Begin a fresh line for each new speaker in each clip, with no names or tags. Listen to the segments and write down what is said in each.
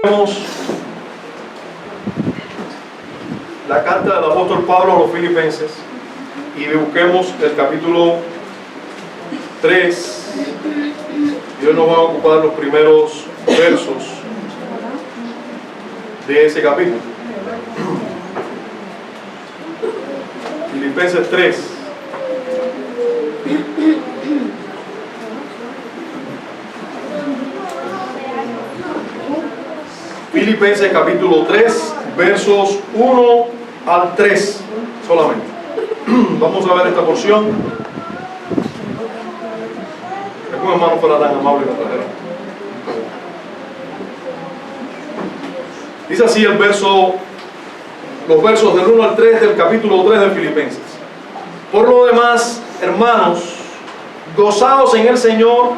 Vemos la carta del apóstol Pablo a los Filipenses y busquemos el capítulo 3 y hoy nos vamos a ocupar los primeros versos de ese capítulo. Filipenses 3. Filipenses capítulo 3, versos 1 al 3 solamente. Vamos a ver esta porción. ¿Algún hermano fuera tan amable que trajera? Dice así los versos del 1 al 3 del capítulo 3 de Filipenses. Por lo demás, hermanos, gozaos en el Señor.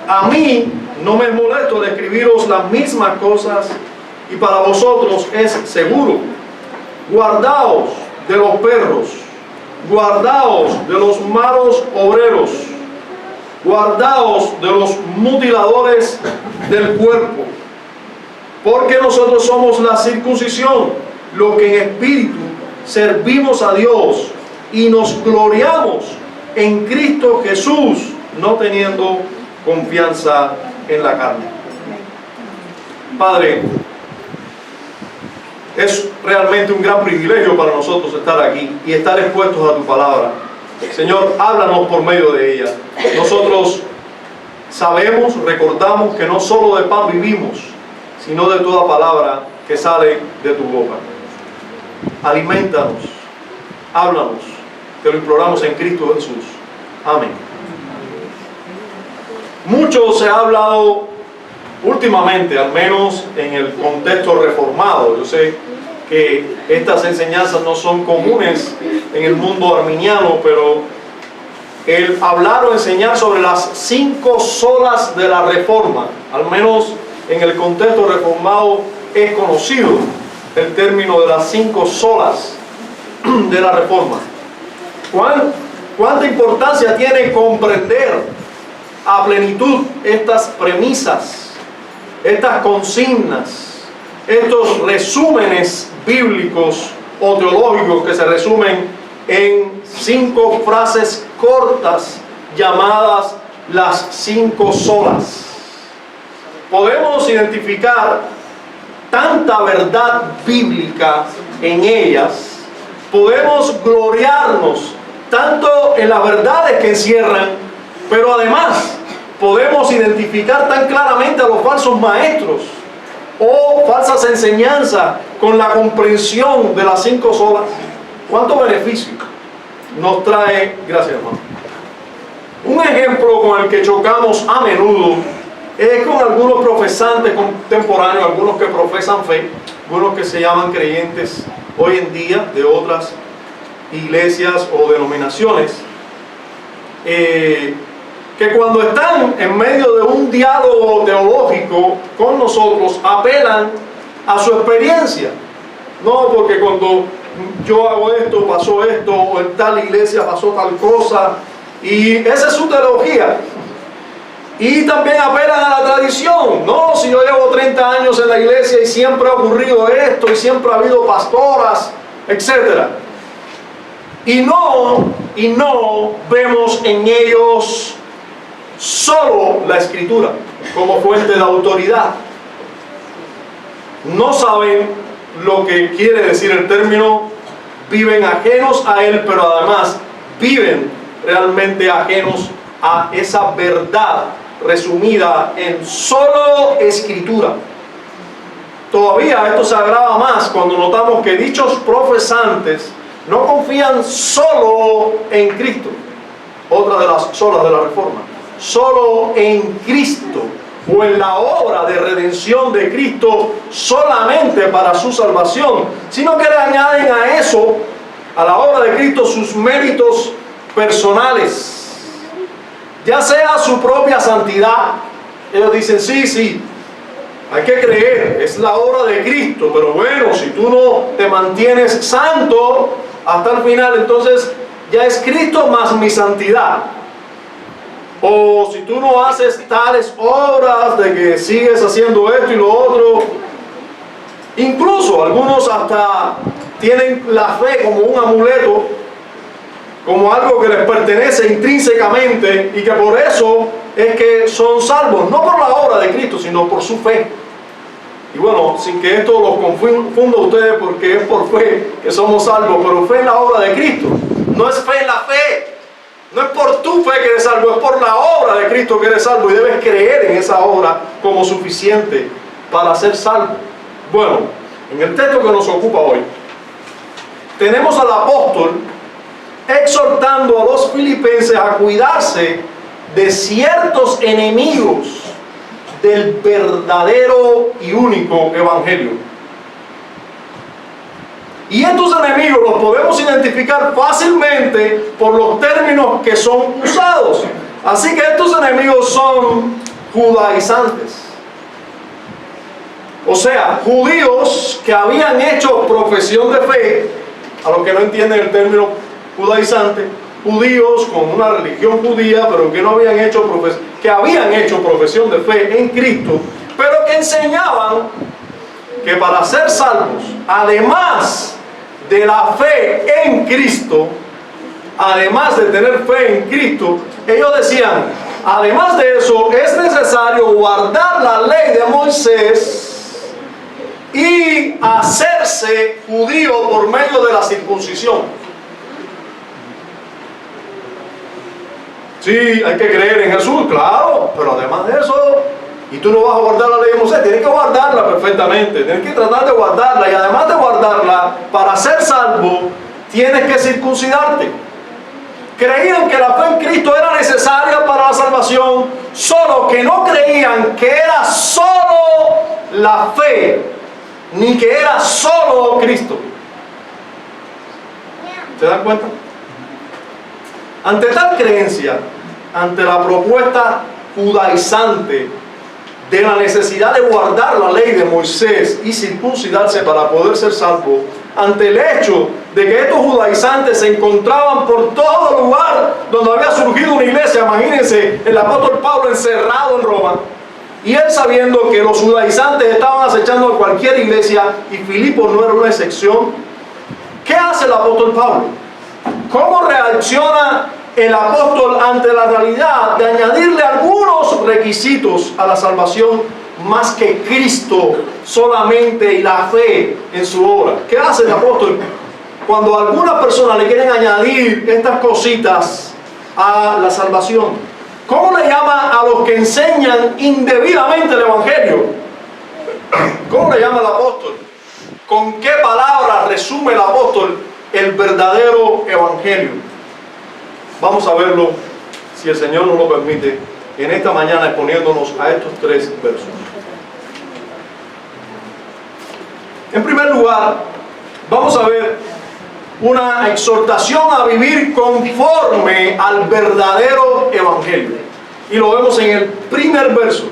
A mí no me molesto de escribiros las mismas cosas y para vosotros es seguro. Guardaos de los perros, guardaos de los malos obreros, guardaos de los mutiladores del cuerpo, porque nosotros somos la circuncisión, lo que en espíritu servimos a Dios y nos gloriamos en Cristo Jesús, no teniendo confianza en la carne. Padre, es realmente un gran privilegio para nosotros estar aquí y estar expuestos a tu palabra. Señor, háblanos por medio de ella. Nosotros sabemos, recordamos que no solo de pan vivimos, sino de toda palabra que sale de tu boca. Aliméntanos, háblanos, te lo imploramos en Cristo Jesús. Amén. Mucho se ha hablado últimamente, al menos en el contexto reformado. Yo sé que estas enseñanzas no son comunes en el mundo arminiano, pero el hablar o enseñar sobre las 5 solas de la Reforma, al menos en el contexto reformado, es conocido el término de las 5 solas de la Reforma. ¿Cuánta importancia tiene comprender a plenitud estas premisas, estas consignas, estos resúmenes bíblicos o teológicos que se resumen en 5 frases cortas llamadas las 5 solas? Podemos identificar tanta verdad bíblica en ellas, podemos gloriarnos tanto en las verdades que encierran, pero además podemos identificar tan claramente a los falsos maestros o falsas enseñanzas con la comprensión de las 5 solas. ¿Cuánto beneficio nos trae? Gracias, hermano. Un ejemplo con el que chocamos a menudo es con algunos profesantes contemporáneos, algunos que profesan fe, algunos que se llaman creyentes hoy en día de otras iglesias o denominaciones, que cuando están en medio de un diálogo teológico con nosotros apelan a su experiencia. No, porque cuando yo hago esto, pasó esto, o en tal iglesia pasó tal cosa, y esa es su teología. Y también apelan a la tradición. No, si yo llevo 30 años en la iglesia y siempre ha ocurrido esto, y siempre ha habido pastoras, etc. Y no vemos en ellos solo la Escritura como fuente de autoridad. No saben lo que quiere decir el término, viven ajenos a él, pero además viven realmente ajenos a esa verdad resumida en solo Escritura. Todavía esto se agrava más cuando notamos que dichos profesantes no confían solo en Cristo, otra de las solas de la Reforma, solo en Cristo o en la obra de redención de Cristo solamente para su salvación, sino que le añaden a eso, a la obra de Cristo, sus méritos personales, ya sea su propia santidad. Ellos dicen, sí, hay que creer, es la obra de Cristo, pero bueno, si tú no te mantienes santo hasta el final, entonces ya es Cristo más mi santidad. o si tú no haces tales obras, de que sigues haciendo esto y lo otro. Incluso algunos hasta tienen la fe como un amuleto, como algo que les pertenece intrínsecamente, y que por eso es que son salvos, no por la obra de Cristo, sino por su fe. Y bueno, sin que esto los confunda a ustedes, porque es por fe que somos salvos, pero fe en la obra de Cristo. No es fe en la fe, no es por tu fe que eres salvo, es por la obra de Cristo que eres salvo, y debes creer en esa obra como suficiente para ser salvo. Bueno, en el texto que nos ocupa hoy, tenemos al apóstol exhortando a los filipenses a cuidarse de ciertos enemigos del verdadero y único evangelio. Y estos enemigos los podemos identificar fácilmente por los términos que son usados. Así que estos enemigos son judaizantes. O sea, judíos que habían hecho profesión de fe. A los que no entienden el término judaizante, judíos con una religión judía, pero que no habían hecho profesión de fe en Cristo, pero que enseñaban que para ser salvos, además de la fe en Cristo, además de tener fe en Cristo, ellos decían, además de eso, es necesario guardar la ley de Moisés y hacerse judío por medio de la circuncisión. Sí, hay que creer en Jesús, claro, pero además de eso, y tú no vas a guardar la ley de Moisés, tienes que guardarla perfectamente, tienes que tratar de guardarla, y además de guardarla, para ser salvo, tienes que circuncidarte. Creían que la fe en Cristo era necesaria para la salvación, solo que no creían que era solo la fe, ni que era solo Cristo. ¿Se dan cuenta? Ante tal creencia, ante la propuesta judaizante de la necesidad de guardar la ley de Moisés y circuncidarse para poder ser salvo, ante el hecho de que estos judaizantes se encontraban por todo lugar donde había surgido una iglesia, imagínense el apóstol Pablo encerrado en Roma, y él sabiendo que los judaizantes estaban acechando a cualquier iglesia, y Filipos no era una excepción, ¿qué hace el apóstol Pablo? ¿Cómo reacciona el apóstol ante la realidad de añadirle algunos requisitos a la salvación más que Cristo solamente y la fe en su obra? ¿Qué hace el apóstol cuando a algunas personas le quieren añadir estas cositas a la salvación? ¿Cómo le llama a los que enseñan indebidamente el evangelio? ¿Cómo le llama el apóstol? ¿Con qué palabras resume el apóstol el verdadero evangelio? Vamos a verlo, si el Señor nos lo permite, en esta mañana exponiéndonos a estos 3 versos. En primer lugar, vamos a ver una exhortación a vivir conforme al verdadero evangelio. Y lo vemos en el primer verso.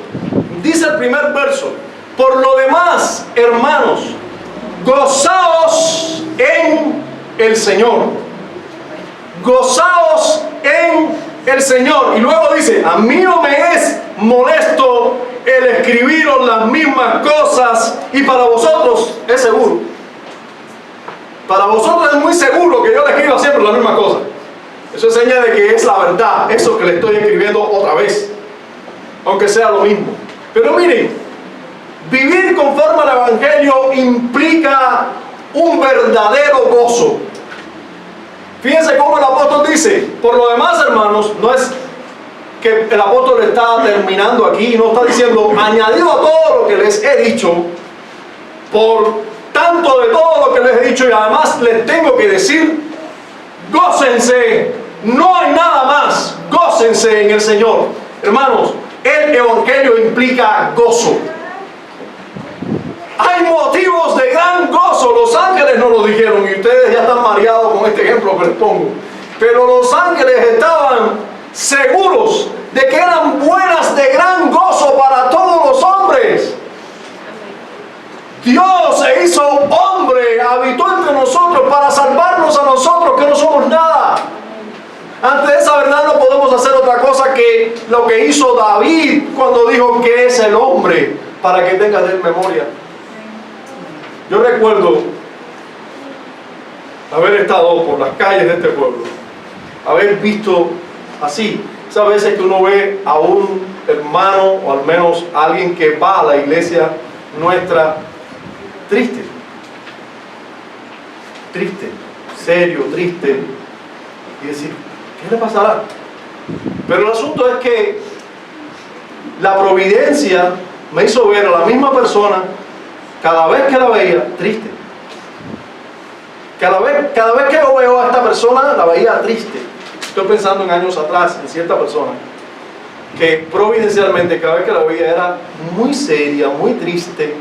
Dice el primer verso: por lo demás, hermanos, gozaos en el Señor. Gozaos en el Señor. Y luego dice: a mí no me es molesto el escribiros las mismas cosas, y para vosotros es seguro. Para vosotros es muy seguro que yo le escriba siempre las mismas cosas. Eso es señal de que es la verdad, eso que le estoy escribiendo otra vez, aunque sea lo mismo. Pero miren, vivir conforme al evangelio implica un verdadero gozo. Fíjense cómo el apóstol dice: por lo demás, hermanos, no es que el apóstol está terminando aquí, no está diciendo añadido a todo lo que les he dicho, por tanto de todo lo que les he dicho, y además les tengo que decir, gócense, no hay nada más, gócense en el Señor. Hermanos, el evangelio implica gozo. Hay motivos de gran gozo. Los ángeles nos lo dijeron, y ustedes ya están mareados con este ejemplo que les pongo. Pero los ángeles estaban seguros de que eran buenas de gran gozo para todos los hombres. Dios se hizo hombre, habitó entre nosotros para salvarnos a nosotros que no somos nada. Ante esa verdad no podemos hacer otra cosa que lo que hizo David cuando dijo que es el hombre para que tenga de él memoria. Yo recuerdo haber estado por las calles de este pueblo, haber visto así, esas veces que uno ve a un hermano o al menos a alguien que va a la iglesia nuestra triste, serio, triste, y decir, ¿qué le pasará? Pero el asunto es que la providencia me hizo ver a la misma persona cada vez que la veía triste. Cada vez que yo veo a esta persona la veía triste. Estoy pensando en años atrás en cierta persona que providencialmente cada vez que la veía era muy seria, muy triste.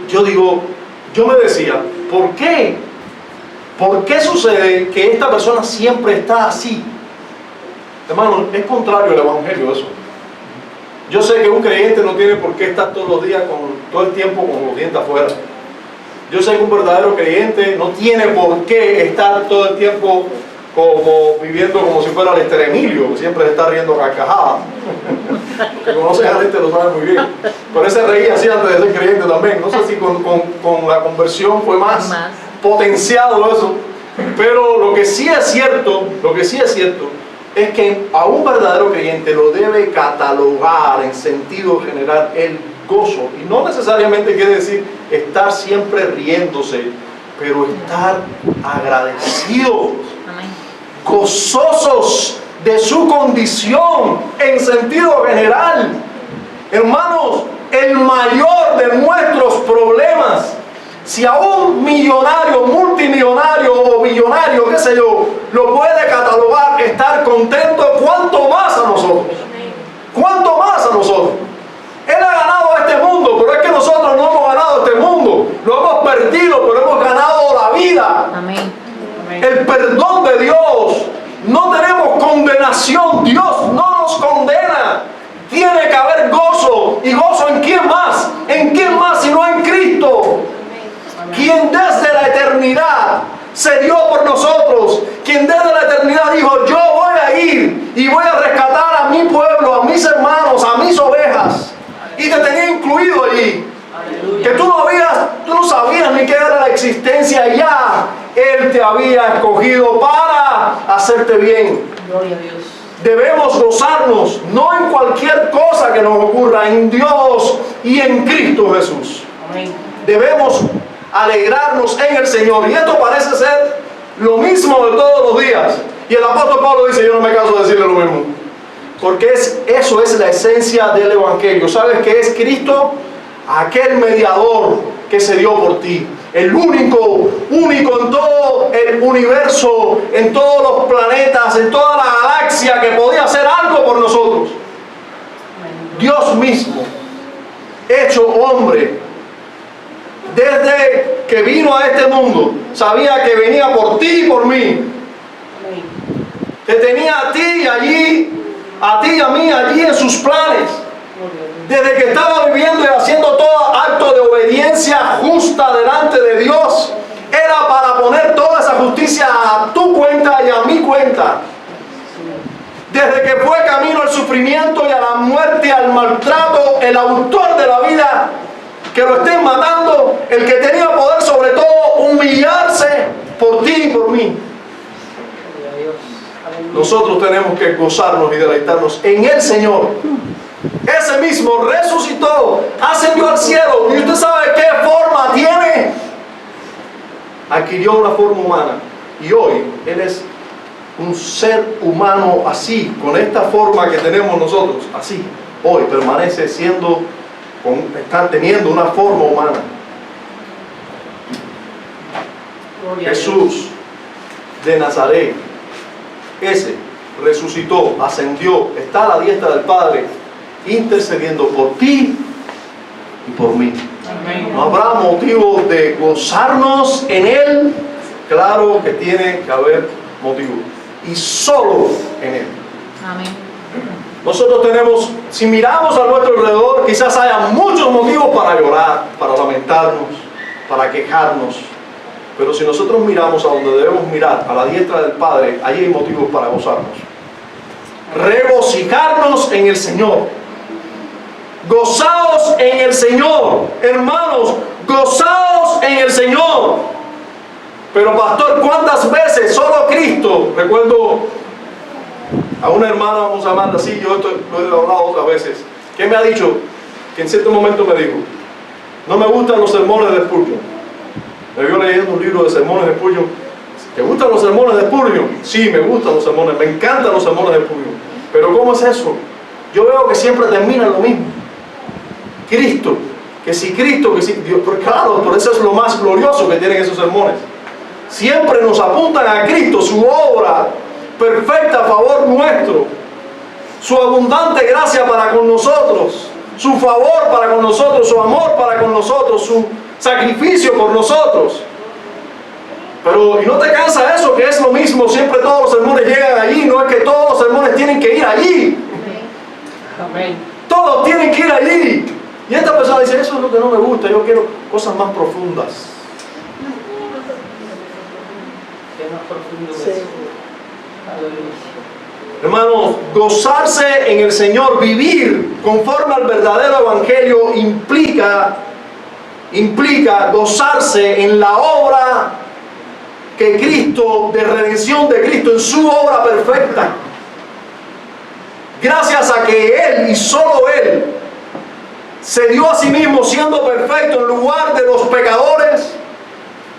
Yo me decía, ¿por qué? ¿Por qué sucede que esta persona siempre está así? Hermano, es contrario al evangelio eso. Yo sé que un creyente no tiene por qué estar todos los días, todo el tiempo con los dientes afuera. Yo sé que un verdadero creyente no tiene por qué estar todo el tiempo viviendo como si fuera Lester Emilio, que siempre se está riendo carcajada. Que conoce a Lester lo sabe muy bien. Pero ese reía así antes de ser creyente también. No sé si con la conversión fue más potenciado eso. Pero lo que sí es cierto es que a un verdadero creyente lo debe catalogar en sentido general el gozo. Y no necesariamente quiere decir estar siempre riéndose, pero estar agradecidos, gozosos de su condición en sentido general. Hermanos, el mayor de nuestros problemas, si a un millonario, multimillonario o billonario, qué sé yo, lo puede catalogar estar contento, ¿cuánto más a nosotros? ¿Cuánto más a nosotros? Él ha ganado este mundo, pero es que nosotros no hemos ganado este mundo. Lo hemos perdido, pero hemos ganado la vida.
Amén.
El perdón de Dios. No tenemos condenación. Dios no nos condena. Tiene que haber gozo. ¿Y gozo en quién más? ¿En quién más sino en Cristo? Quien desde la eternidad se dio por nosotros, quien desde la eternidad dijo, yo voy a ir y voy a rescatar a mi pueblo, a mis hermanos, a mis ovejas, y te tenía incluido allí. Aleluya. Que tú no sabías ni qué era la existencia, ya Él te había escogido para hacerte bien.
Gloria a Dios.
Debemos gozarnos, no en cualquier cosa que nos ocurra, en Dios y en Cristo Jesús.
Amén. Debemos
alegrarnos en el Señor. Y esto parece ser lo mismo de todos los días. Y el apóstol Pablo dice, yo no me canso de decirle lo mismo. Porque eso es la esencia del Evangelio. ¿Sabes qué es Cristo? Aquel mediador que se dio por ti. El único en todo el universo, en todos los planetas, en toda la galaxia que podía hacer algo por nosotros. Dios mismo, hecho hombre, desde que vino a este mundo, sabía que venía por ti y por mí. Te tenía a ti y a mí allí en sus planes. Desde que estaba viviendo y haciendo todo acto de obediencia justa delante de Dios, era para poner toda esa justicia a tu cuenta y a mi cuenta. Desde que fue camino al sufrimiento y a la muerte, al maltrato, el autor de la vida, que lo estén matando, el que tenía poder sobre todo humillarse por ti y por mí. Nosotros tenemos que gozarnos y deleitarnos en el Señor. Ese mismo resucitó, ascendió al cielo, y usted sabe qué forma tiene. Adquirió una forma humana y hoy Él es un ser humano así, con esta forma que tenemos nosotros, así. Hoy permanece está teniendo una forma humana. Jesús de Nazaret, ese resucitó, ascendió, está a la diestra del Padre, intercediendo por ti y por mí. Amén. ¿No habrá motivo de gozarnos en Él? Claro que tiene que haber motivo, y solo en Él.
Amén.
Nosotros tenemos, si miramos a nuestro alrededor, quizás haya muchos motivos para llorar, para lamentarnos, para quejarnos. Pero si nosotros miramos a donde debemos mirar, a la diestra del Padre, allí hay motivos para gozarnos. Regocijarnos en el Señor. Gozaos en el Señor. Hermanos, gozaos en el Señor. Pero pastor, ¿cuántas veces solo Cristo? Recuerdo a una hermana, vamos a llamarla así, yo esto lo he hablado otras veces, que me ha dicho, que en cierto momento me dijo, no me gustan los sermones de Spurgeon. Me vio leyendo un libro de sermones de Spurgeon. ¿Te gustan los sermones de Spurgeon? Sí, me gustan los sermones, me encantan los sermones de Spurgeon. Pero ¿cómo es eso? Yo veo que siempre terminan lo mismo. Cristo, que si Dios, pero claro, por eso es lo más glorioso que tienen esos sermones. Siempre nos apuntan a Cristo, su obra perfecta a favor nuestro, su abundante gracia para con nosotros, su favor para con nosotros, su amor para con nosotros, su sacrificio por nosotros. Pero, ¿y no te cansa eso? Que es lo mismo, siempre todos los sermones llegan allí. No es que todos los sermones tienen que ir allí.
Amén.
Todos tienen que ir allí. Y esta persona dice, eso es lo que no me gusta, yo quiero cosas más profundas.
¿Qué más profundo es?
Sí.
Hermanos, gozarse en el Señor, vivir conforme al verdadero evangelio implica gozarse en la obra que Cristo, de redención de Cristo, en su obra perfecta. Gracias a que Él y solo Él se dio a sí mismo siendo perfecto en lugar de los pecadores.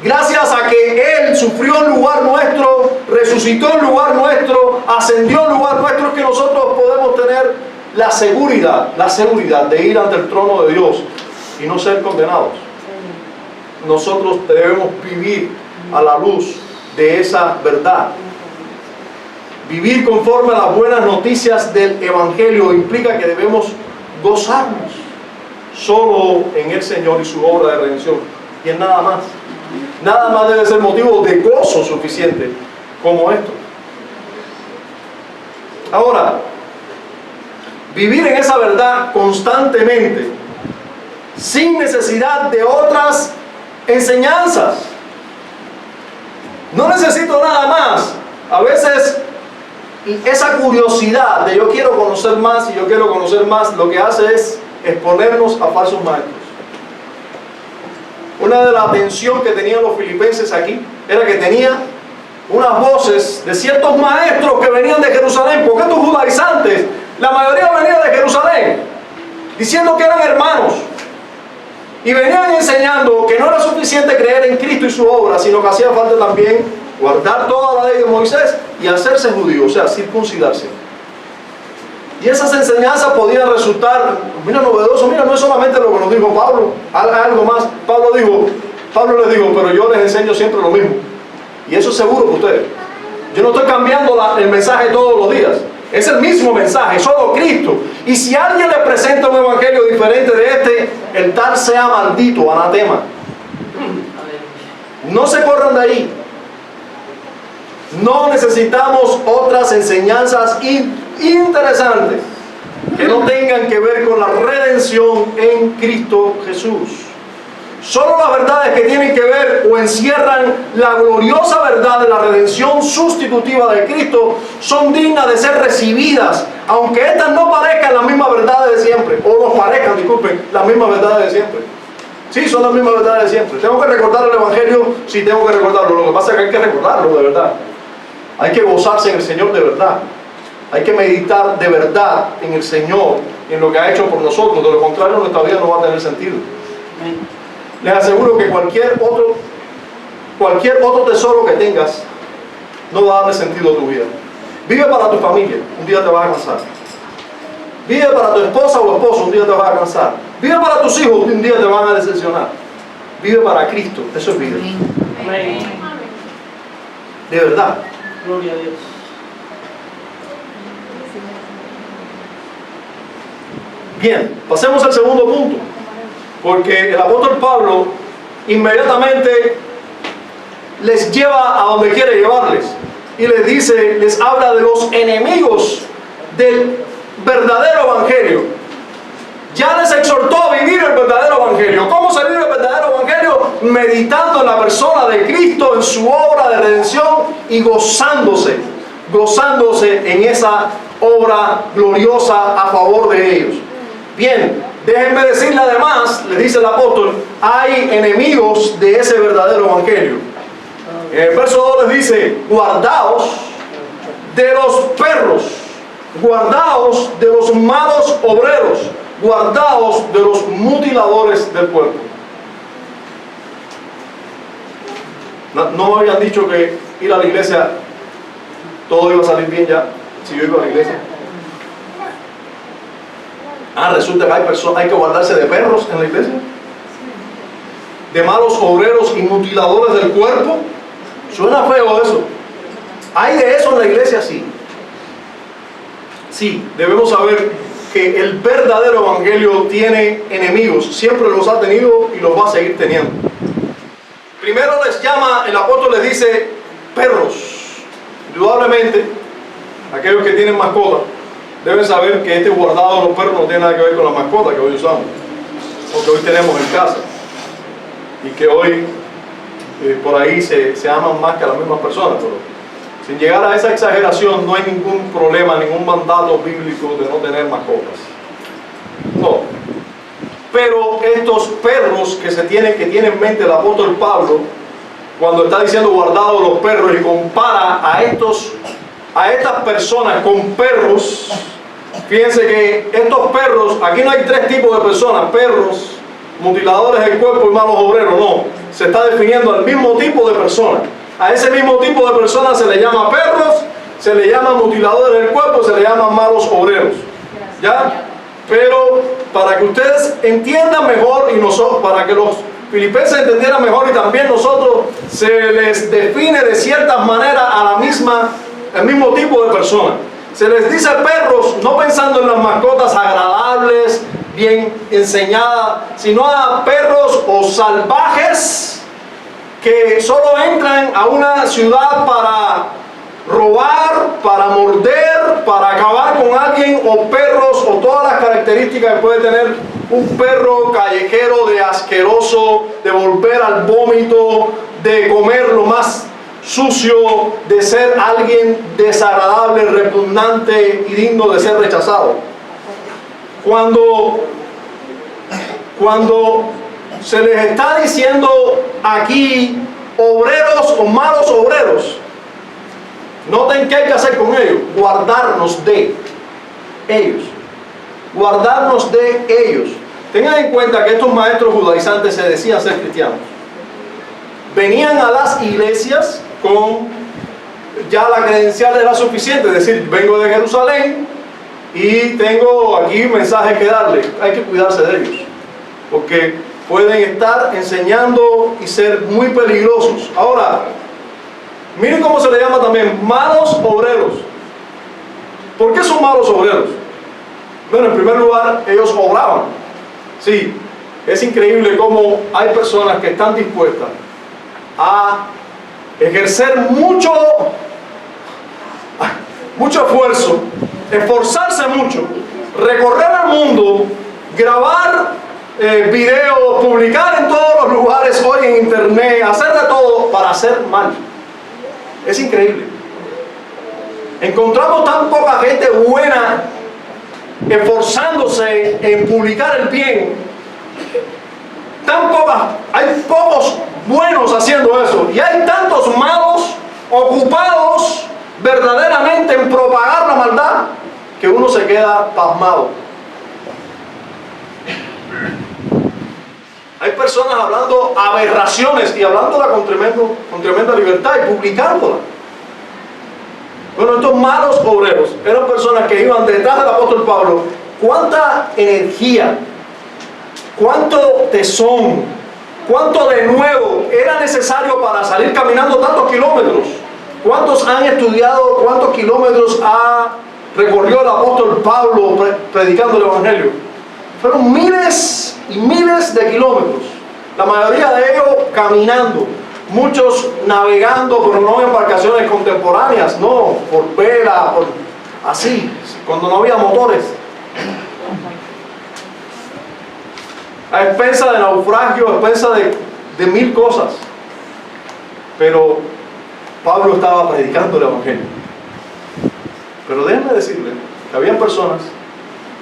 Gracias a que Él sufrió en lugar nuestro, resucitó en lugar nuestro, ascendió en lugar nuestro, es que nosotros podemos tener la seguridad de ir ante el trono de Dios y no ser condenados. Nosotros debemos vivir a la luz de esa verdad. Vivir conforme a las buenas noticias del Evangelio implica que debemos gozarnos solo en el Señor y su obra de redención, y en nada más. Nada más debe ser motivo de gozo suficiente como esto. Ahora, vivir en esa verdad constantemente, sin necesidad de otras enseñanzas. No necesito nada más. A veces esa curiosidad de yo quiero conocer más y yo quiero conocer más, lo que hace es exponernos a falsos maestros. Una de la atención que tenían los filipenses aquí era que tenía unas voces de ciertos maestros que venían de Jerusalén, porque estos judaizantes, la mayoría venían de Jerusalén, diciendo que eran hermanos, y venían enseñando que no era suficiente creer en Cristo y su obra, sino que hacía falta también guardar toda la ley de Moisés y hacerse judío, o sea, circuncidarse. Y esas enseñanzas podían resultar, mira, novedoso, mira, no es solamente lo que nos dijo Pablo, algo más. Pablo les dijo, pero yo les enseño siempre lo mismo. Y eso es seguro para ustedes. Yo no estoy cambiando el mensaje todos los días. Es el mismo mensaje, solo Cristo. Y si alguien le presenta un evangelio diferente de este, el tal sea maldito, anatema. No se corran de ahí. No necesitamos otras enseñanzas interesantes que no tengan que ver con la redención en Cristo Jesús. Solo las verdades que tienen que ver o encierran la gloriosa verdad de la redención sustitutiva de Cristo son dignas de ser recibidas, aunque estas no parezcan las mismas verdades de siempre, o nos parezcan, disculpen, las mismas verdades de siempre. Sí, son las mismas verdades de siempre. ¿Tengo que recordar el Evangelio? Sí, tengo que recordarlo. Lo que pasa es que hay que recordarlo de verdad. Hay que gozarse en el Señor de verdad. Hay que meditar de verdad en el Señor y en lo que ha hecho por nosotros. De lo contrario, nuestra vida no va a tener sentido. Les aseguro que cualquier otro tesoro que tengas no va a darle sentido a tu vida. Vive para tu familia, un día te vas a cansar. Vive para tu esposa o esposo, un día te vas a cansar. Vive para tus hijos, un día te van a decepcionar. Vive para Cristo, eso es vida.
Amén.
De verdad.
Gloria a Dios.
Bien, pasemos al segundo punto, porque el apóstol Pablo inmediatamente les lleva a donde quiere llevarles y les dice, les habla de los enemigos del verdadero evangelio. Ya les exhortó a vivir el verdadero evangelio. ¿Cómo se vive el verdadero evangelio? Meditando en la persona de Cristo, en su obra de redención y gozándose gozándose en esa obra gloriosa a favor de ellos. Bien, déjenme decirle además, les dice el apóstol, hay enemigos de ese verdadero evangelio. En el verso 2 les dice, guardaos de los perros, guardaos de los malos obreros, guardaos de los mutiladores del cuerpo. No me habían dicho que ir a la iglesia todo iba a salir bien ya, si yo iba a la iglesia. Resulta que hay que guardarse de perros en la iglesia, de malos obreros y mutiladores del cuerpo. Suena feo eso. ¿Hay de eso en la iglesia? Sí. Sí, debemos saber que el verdadero evangelio tiene enemigos, siempre los ha tenido y los va a seguir teniendo. Primero les llama, el apóstol les dice perros. Indudablemente, aquellos que tienen mascotas deben saber que este guardado de los perros no tiene nada que ver con la mascota que hoy usamos, o que hoy tenemos en casa, y que hoy por ahí se aman más que a las mismas personas. Pero sin llegar a esa exageración, no hay ningún problema, ningún mandato bíblico de no tener mascotas. No. Pero estos perros que tiene en mente el apóstol Pablo, cuando está diciendo guardados los perros y compara a estas personas con perros, fíjense que estos perros, aquí no hay tres tipos de personas, perros, mutiladores del cuerpo y malos obreros, no, se está definiendo al mismo tipo de personas. A ese mismo tipo de personas se le llama perros, se le llama mutiladores del cuerpo, se le llama malos obreros. ¿Ya? Pero para que ustedes entiendan mejor y nosotros, para que los filipenses entendieran mejor y también nosotros, se les define de ciertas maneras al mismo tipo de personas. Se les dice perros no pensando en las mascotas agradables, bien enseñadas, sino a perros o salvajes que solo entran a una ciudad para robar, para morder, para acabar con alguien, o perros o todas las características que puede tener un perro callejero, de asqueroso, de volver al vómito, de comer lo más sucio, de ser alguien desagradable, repugnante y digno de ser rechazado. Cuando se les está diciendo aquí obreros o malos obreros, noten qué hay que hacer con ellos: guardarnos de ellos, guardarnos de ellos. Tengan en cuenta que estos maestros judaizantes se decían ser cristianos, venían a las iglesias con ya la credencial era suficiente, es decir, vengo de Jerusalén y tengo aquí mensajes que darle. Hay que cuidarse de ellos, porque pueden estar enseñando y ser muy peligrosos. Ahora, miren cómo se le llama también malos obreros. ¿Por qué son malos obreros? Bueno, en primer lugar, ellos obraban. Sí, es increíble cómo hay personas que están dispuestas a ejercer mucho esfuerzo, esforzarse mucho, recorrer el mundo, grabar videos, publicar en todos los lugares hoy en internet, hacer de todo para hacer mal. Es increíble. Encontramos tan poca gente buena esforzándose en publicar el bien. Hay pocos buenos haciendo eso, y hay tantos malos ocupados verdaderamente en propagar la maldad que uno se queda pasmado. Hay personas hablando aberraciones y hablándola con tremenda libertad y publicándola. Bueno, estos malos obreros eran personas que iban detrás del apóstol Pablo. ¿Cuánta energía, cuánto tesón, cuánto de nuevo era necesario para salir caminando tantos kilómetros? ¿Cuántos han estudiado cuántos kilómetros recorrió el apóstol Pablo predicando el evangelio? Fueron miles y miles de kilómetros, la mayoría de ellos caminando, muchos navegando, pero no en embarcaciones contemporáneas, no, por vela, así, cuando no había motores, a expensa de naufragio, a expensa de mil cosas. Pero Pablo estaba predicando el evangelio. Pero déjenme decirles que había personas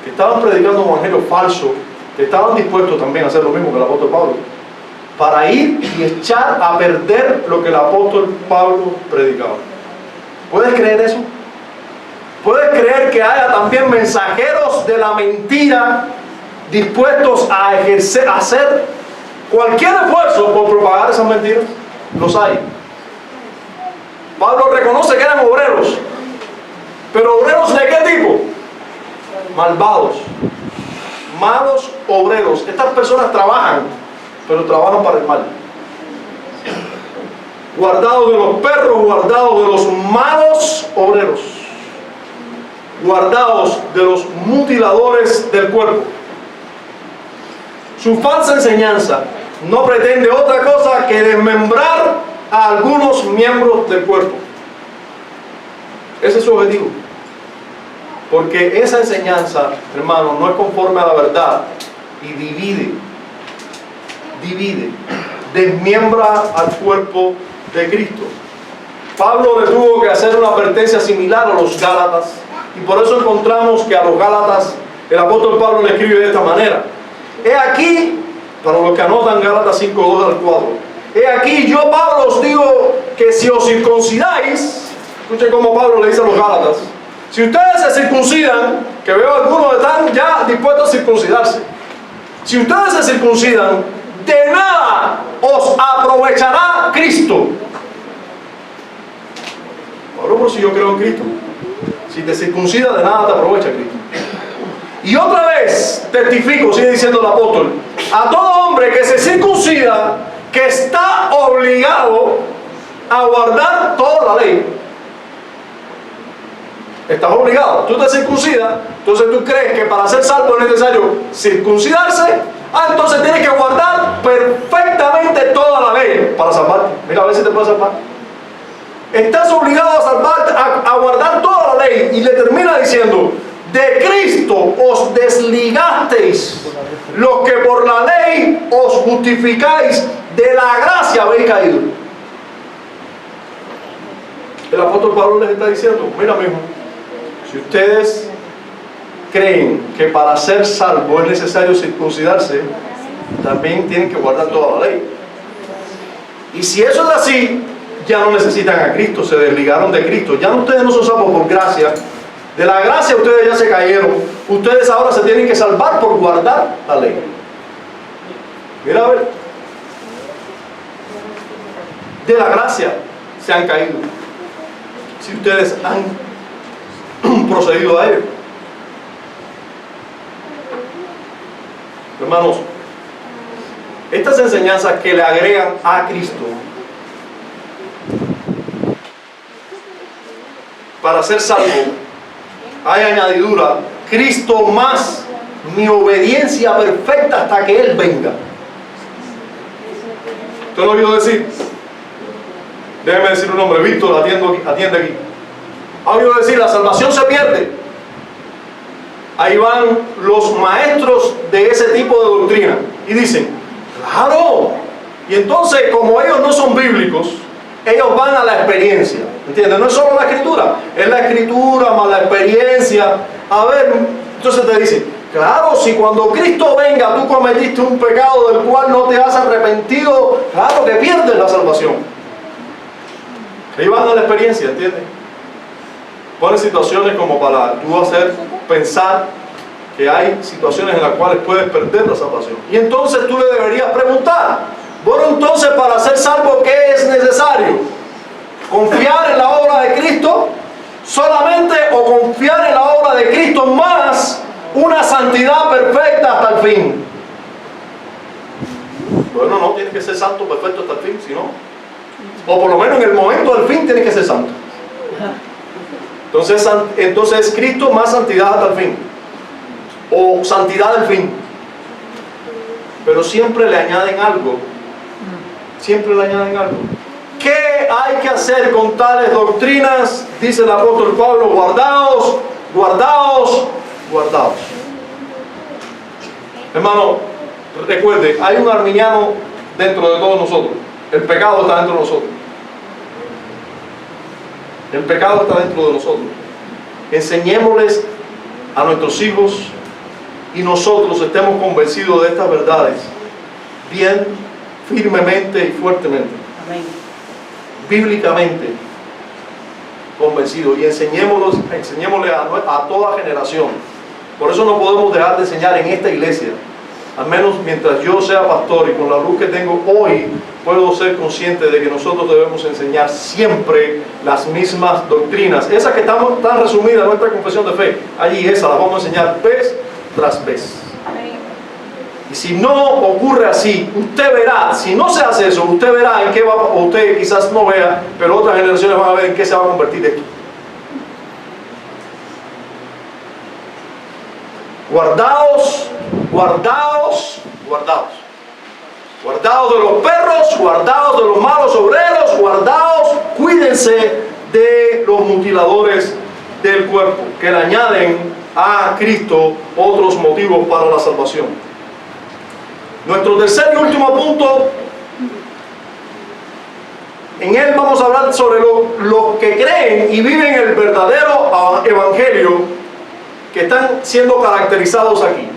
que estaban predicando un evangelio falso, que estaban dispuestos también a hacer lo mismo que el apóstol Pablo, para ir y echar a perder lo que el apóstol Pablo predicaba. ¿Puedes creer eso? ¿Puedes creer que haya también mensajeros de la mentira dispuestos a hacer cualquier esfuerzo por propagar esas mentiras? Los hay. Pablo reconoce que eran obreros, pero obreros ¿de qué tipo? Malvados, malos obreros. Estas personas trabajan, pero trabajan para el mal. Guardados de los perros, guardados de los malos obreros, guardados de los mutiladores del cuerpo. Su falsa enseñanza no pretende otra cosa que desmembrar a algunos miembros del cuerpo. Ese es su objetivo. Porque esa enseñanza, hermano, no es conforme a la verdad y desmiembra al cuerpo de Cristo. Pablo le tuvo que hacer una advertencia similar a los Gálatas, y por eso encontramos que a los Gálatas el apóstol Pablo le escribe de esta manera: he aquí, para los que anotan Gálatas 5, 2 al 4, he aquí yo Pablo os digo que si os circuncidáis, escuchen cómo Pablo le dice a los Gálatas, si ustedes se circuncidan, que veo algunos están ya dispuestos a circuncidarse, si ustedes se circuncidan, de nada os aprovechará Cristo. Pablo, pero si yo creo en Cristo, si te circuncidas, de nada te aprovecha Cristo. Y otra vez testifico, sigue diciendo el apóstol, a todo hombre que se circuncida, que está obligado a guardar toda la ley. Estás obligado. Tú te circuncidas, entonces tú crees que para ser salvo es necesario circuncidarse. Entonces tienes que guardar perfectamente toda la ley para salvarte. Mira a ver si te puedes salvar. Estás obligado a salvarte, a guardar toda la ley. Y le termina diciendo: de Cristo os desligasteis, los que por la ley os justificáis, de la gracia habéis caído. El apóstol Pablo les está diciendo: mira mismo, si ustedes creen que para ser salvo es necesario circuncidarse, también tienen que guardar toda la ley. Y si eso es así, ya no necesitan a Cristo, se desligaron de Cristo. Ya ustedes no son salvos por gracia. De la gracia ustedes ya se cayeron. Ustedes ahora se tienen que salvar por guardar la ley. Mira a ver. De la gracia se han caído. Si ustedes han procedido a ello. Hermanos, estas enseñanzas que le agregan a Cristo para ser salvo, hay añadidura: Cristo más mi obediencia perfecta hasta que Él venga. ¿Usted lo ha oído decir? Déjeme decir un nombre. Víctor, atiende aquí. ¿Ha oído decir la salvación se pierde? Ahí van los maestros de ese tipo de doctrina y dicen: claro. Y entonces, como ellos no son bíblicos, ellos van a la experiencia. ¿Entiendes? No es solo la escritura, es la escritura más la experiencia. A ver, entonces te dicen: claro, si cuando Cristo venga tú cometiste un pecado del cual no te has arrepentido, claro que pierdes la salvación. Ellos van a la experiencia, ¿entiendes? Ponen situaciones como para tú hacer pensar que hay situaciones en las cuales puedes perder la salvación. Y entonces tú le deberías preguntar: bueno, entonces para ser salvo, ¿qué es necesario? ¿Confiar en la obra de Cristo solamente, o confiar en la obra de Cristo más una santidad perfecta hasta el fin? Bueno, no tienes que ser santo perfecto hasta el fin, sino, o por lo menos en el momento del fin tienes que ser santo. Entonces es Cristo más santidad hasta el fin, o santidad del fin. Pero siempre le añaden algo. Siempre le añaden algo. ¿Qué hay que hacer con tales doctrinas? Dice el apóstol Pablo: guardaos, guardaos, guardaos. Hermano, recuerde, hay un arminiano dentro de todos nosotros. El pecado está dentro de nosotros. El pecado está dentro de nosotros. enseñémosles a nuestros hijos y nosotros estemos convencidos de estas verdades bien firmemente y fuertemente,
Amén.
bíblicamente convencidos, y enseñémosle a toda generación. Por eso no podemos dejar de enseñar en esta iglesia, al menos mientras yo sea pastor, y con la luz que tengo hoy puedo ser consciente de que nosotros debemos enseñar siempre las mismas doctrinas, esas que están resumidas en nuestra confesión de fe. Allí esas las vamos a enseñar vez tras vez. Y si no ocurre así, usted verá, si no se hace eso, usted verá en qué va, o usted quizás no vea, pero otras generaciones van a ver en qué se va a convertir esto. Guardaos, guardaos, guardaos. Guardaos de los perros, guardaos de los malos obreros, guardaos, cuídense de los mutiladores del cuerpo, que le añaden a Cristo otros motivos para la salvación. Nuestro tercer y último punto, en él vamos a hablar sobre los que creen y viven el verdadero evangelio, que están siendo caracterizados aquí.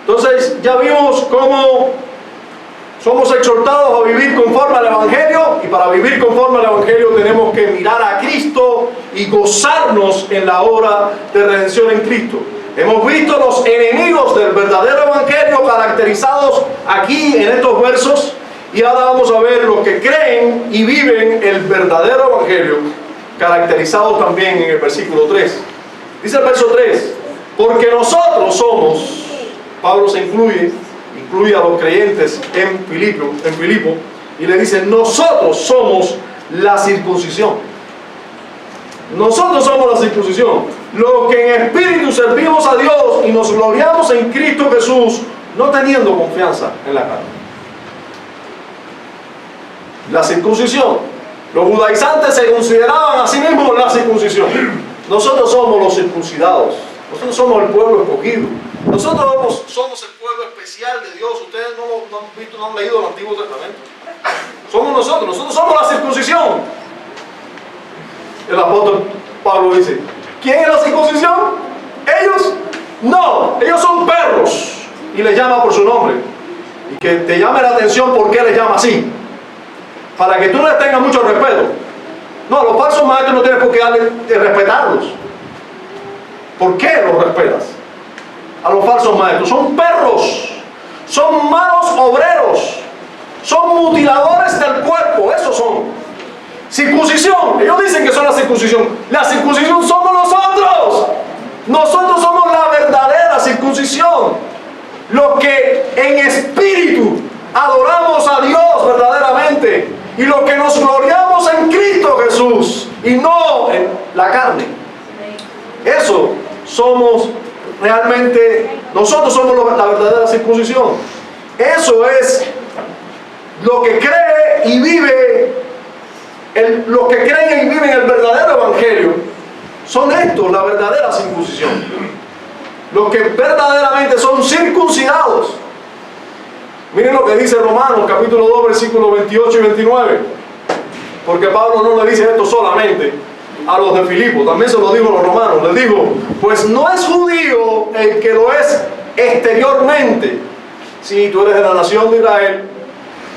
Entonces ya vimos cómo somos exhortados a vivir conforme al evangelio, y para vivir conforme al evangelio tenemos que mirar a Cristo y gozarnos en la obra de redención en Cristo. Hemos visto los enemigos del verdadero evangelio caracterizados aquí en estos versos, y ahora vamos a ver los que creen y viven el verdadero evangelio, caracterizados también en el versículo 3. Dice el verso 3, porque nosotros somos, Pablo se incluye a los creyentes en Filipo, y le dice, nosotros somos la circuncisión. Nosotros somos la circuncisión, los que en espíritu servimos a Dios y nos gloriamos en Cristo Jesús, no teniendo confianza en la carne. La circuncisión, los judaizantes se consideraban a sí mismos la circuncisión. Nosotros somos los circuncidados, nosotros somos el pueblo escogido, nosotros somos el pueblo especial de Dios. Ustedes no han visto, no han leído el Antiguo Testamento. Somos nosotros somos la circuncisión. El apóstol Pablo dice, ¿quién es la circuncisión? ¿Ellos? No, ellos son perros, y les llama por su nombre. Y que te llame la atención por qué les llama así, para que tú les tengas mucho respeto. No, a los falsos maestros no tienes por qué respetarlos. ¿Por qué los respetas? A los falsos maestros son perros, son malos obreros, son mutiladores del cuerpo, esos son. Circuncisión, ellos dicen que son la circuncisión. La circuncisión somos nosotros. Nosotros somos la verdadera circuncisión, los que en espíritu adoramos a Dios verdaderamente, y los que nos gloriamos en Cristo Jesús y no en la carne. Eso somos realmente. Nosotros somos la verdadera circuncisión. Eso es lo que cree y vive. Los que creen y viven el verdadero evangelio son estos, la verdadera circuncisión. Los que verdaderamente son circuncidados. Miren lo que dice Romanos capítulo 2 versículos 28 y 29. Porque Pablo no le dice esto solamente a los de Filipo, también se lo digo a los romanos. Les digo, pues no es judío el que lo es exteriormente. Si tú eres de la nación de Israel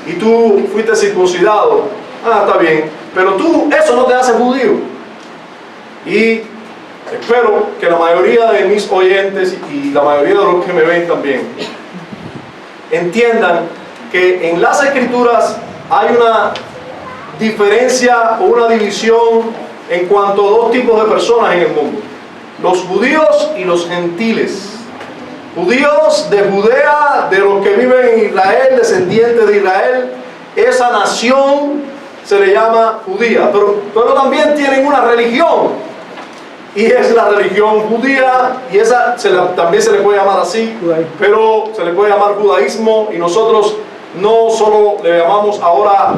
y tú fuiste circuncidado, está bien, pero eso no te hace judío. Y espero que la mayoría de mis oyentes y la mayoría de los que me ven también entiendan que en las Escrituras hay una diferencia o una división en cuanto a dos tipos de personas en el mundo: los judíos y los gentiles. Judíos de Judea, de los que viven en Israel, descendientes de Israel, esa nación se le llama judía, pero también tienen una religión, y es la religión judía, y esa también se le puede llamar así, pero se le puede llamar judaísmo, y nosotros no solo le llamamos ahora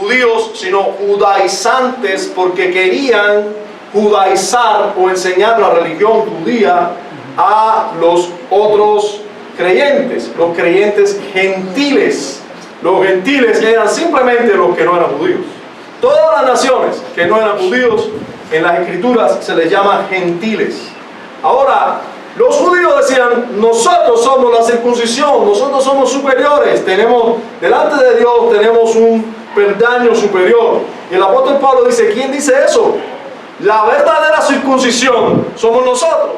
judíos, sino judaizantes, porque querían judaizar o enseñar la religión judía a los otros creyentes, los creyentes gentiles. Los gentiles eran simplemente los que no eran judíos. Todas las naciones que no eran judíos en las escrituras se les llama gentiles. Ahora, los judíos decían, nosotros somos la circuncisión, nosotros somos superiores, tenemos, delante de Dios tenemos un peldaño superior. Y el apóstol Pablo dice, ¿quién dice eso? La verdadera circuncisión somos nosotros,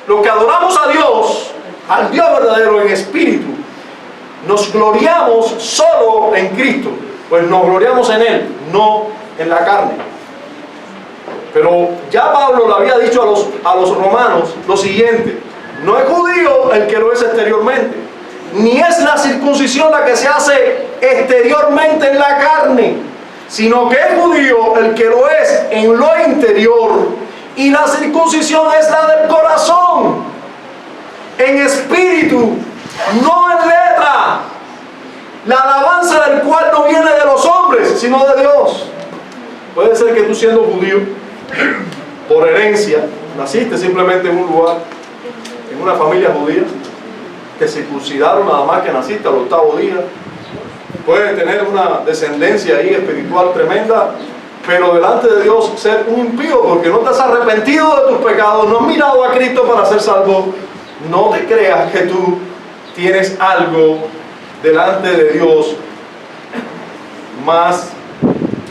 los que adoramos a Dios, al Dios verdadero en espíritu. Nos gloriamos solo en Cristo, pues nos gloriamos en Él, no en la carne. Pero ya Pablo le había dicho a los romanos lo siguiente: no es judío el que lo es exteriormente, ni es la circuncisión la que se hace exteriormente en la carne, sino que es judío el que lo es en lo interior, y la circuncisión es la del corazón, en espíritu, no en letra, la alabanza del cual no viene de los hombres, sino de Dios. Puede ser que tú, siendo judío, por herencia, naciste simplemente en un lugar, en una familia judía, te circuncidaron nada más que naciste al 8º día. Puedes tener una descendencia ahí espiritual tremenda, pero delante de Dios ser un impío porque no te has arrepentido de tus pecados, no has mirado a Cristo para ser salvo. No te creas que tú tienes algo delante de Dios más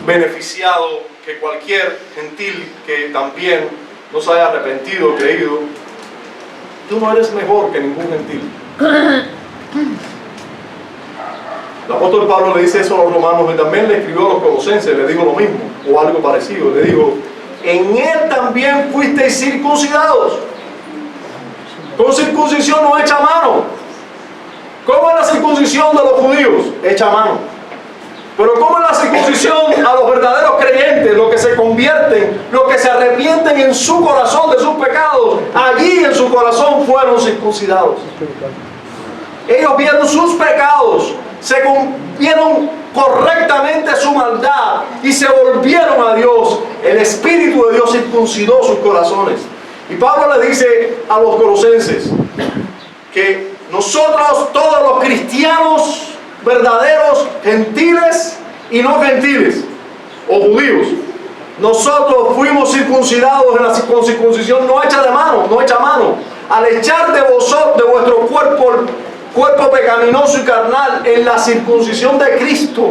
beneficiado que cualquier gentil que también no se haya arrepentido o creído. Tú no eres mejor que ningún gentil. El apóstol Pablo le dice eso a los romanos y también le escribió a los colosenses, le dijo lo mismo o algo parecido. Le dijo, en Él también fuisteis circuncidados, con circuncisión no hecha a mano. ¿Cómo es la circuncisión de los judíos? Hecha a mano. Pero ¿cómo es la circuncisión a los verdaderos creyentes, los que se convierten, los que se arrepienten en su corazón de sus pecados? Allí en su corazón fueron circuncidados. Ellos vieron sus pecados, vieron correctamente su maldad y se volvieron a Dios. El Espíritu de Dios circuncidó sus corazones. Y Pablo le dice a los colosenses que nosotros, todos los cristianos verdaderos, gentiles y no gentiles, o judíos, nosotros fuimos circuncidados con circuncisión no hecha de mano, no hecha a mano, al echar de vuestro cuerpo pecaminoso y carnal en la circuncisión de Cristo.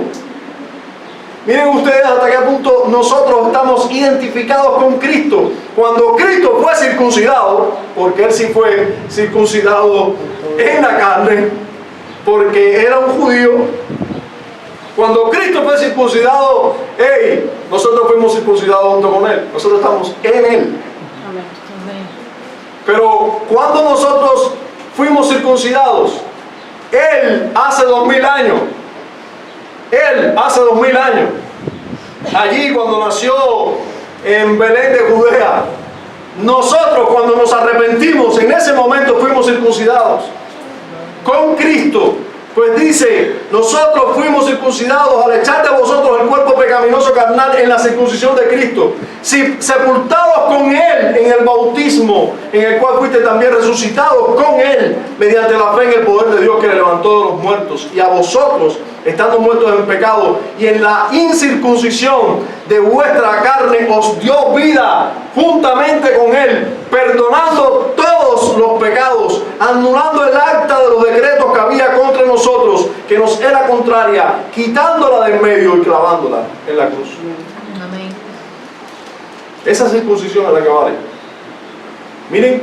Miren ustedes hasta qué punto nosotros estamos identificados con Cristo. Cuando Cristo fue circuncidado, porque Él sí fue circuncidado en la carne, porque era un judío. Cuando Cristo fue circuncidado, nosotros fuimos circuncidados junto con Él. Nosotros estamos en Él. Pero cuando nosotros fuimos circuncidados, Él hace 2000 años. Él hace 2000 años. Allí cuando nació en Belén de Judea. Nosotros cuando nos arrepentimos, en ese momento fuimos circuncidados con Cristo. Pues dice, nosotros fuimos circuncidados al echar de vosotros el cuerpo pecaminoso carnal en la circuncisión de Cristo, sepultados con Él en el bautismo, en el cual fuiste también resucitados con Él, mediante la fe en el poder de Dios que le levantó de los muertos. Y a vosotros, estando muertos en pecado y en la incircuncisión de vuestra carne, os dio vida juntamente con Él, perdonando todos los pecados, anulando el acta de los decretos que había contra nosotros, que nos era contraria, quitándola del medio y clavándola en la cruz.
Amén.
Esa circuncisión es la que vale. Miren,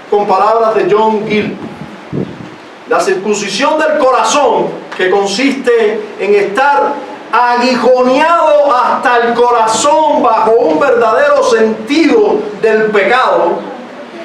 con palabras de John Gill, la circuncisión del corazón, que consiste en estar aguijoneado hasta el corazón bajo un verdadero sentido del pecado,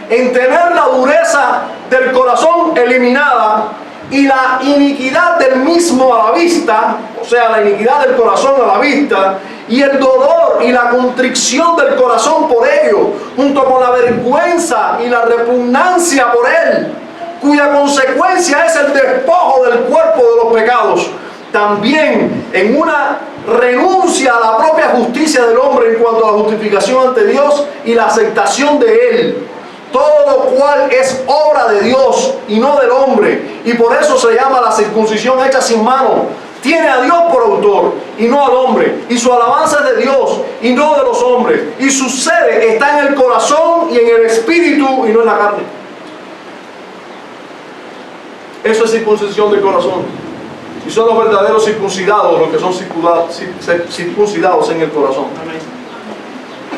en tener la dureza del corazón eliminada y la iniquidad del mismo a la vista, o sea, la iniquidad del corazón a la vista, y el dolor y la contrición del corazón por ello, junto con la vergüenza y la repugnancia por él, cuya consecuencia es el despojo del cuerpo de los pecados. También en una renuncia a la propia justicia del hombre en cuanto a la justificación ante Dios y la aceptación de Él, todo lo cual es obra de Dios y no del hombre, y por eso se llama la circuncisión hecha sin mano, tiene a Dios por autor y no al hombre, y su alabanza es de Dios y no de los hombres, y su sede está en el corazón y en el espíritu y no en la carne. Eso es circuncisión del corazón. Y son los verdaderos circuncidados los que son circuncidados en el corazón.
Amén.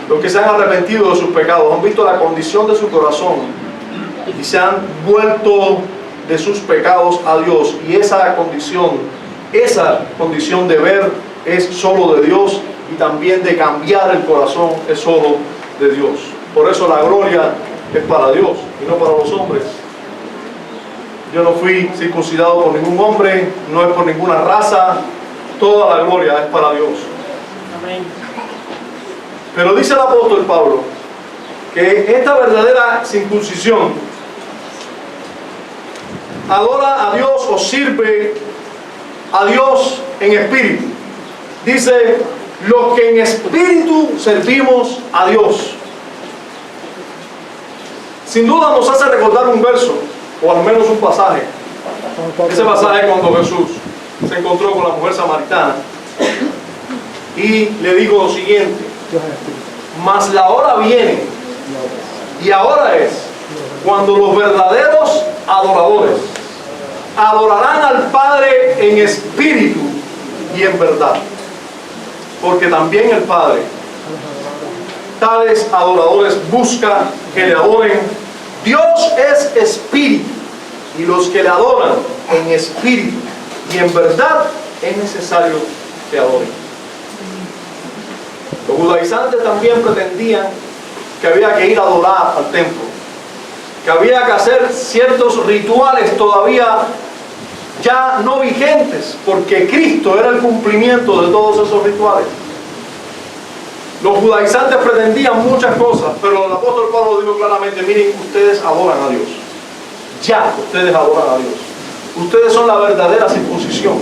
Los que se han arrepentido de sus pecados, han visto la condición de su corazón y se han vuelto de sus pecados a Dios. Y esa condición de ver es solo de Dios, y también de cambiar el corazón es solo de Dios. Por eso la gloria es para Dios y no para los hombres. Yo no fui circuncidado por ningún hombre, no es por ninguna raza, toda la gloria es para Dios.
Amén.
Pero dice el apóstol Pablo que esta verdadera circuncisión adora a Dios o sirve a Dios en espíritu. Dice, los que en espíritu servimos a Dios. Sin duda nos hace recordar un verso, o al menos un pasaje. Ese pasaje es cuando Jesús se encontró con la mujer samaritana y le dijo lo siguiente: mas la hora viene, y ahora es, cuando los verdaderos adoradores adorarán al Padre en espíritu y en verdad, porque también el Padre tales adoradores busca que le adoren. Dios es espíritu, y los que le adoran en espíritu y en verdad es necesario que adoren. Los judaizantes también pretendían que había que ir a adorar al templo, que había que hacer ciertos rituales todavía ya no vigentes, porque Cristo era el cumplimiento de todos esos rituales. Los judaizantes pretendían muchas cosas, pero el apóstol Pablo dijo claramente: miren, ustedes adoran a Dios. Ya ustedes adoran a Dios. Ustedes son la verdadera circuncisión,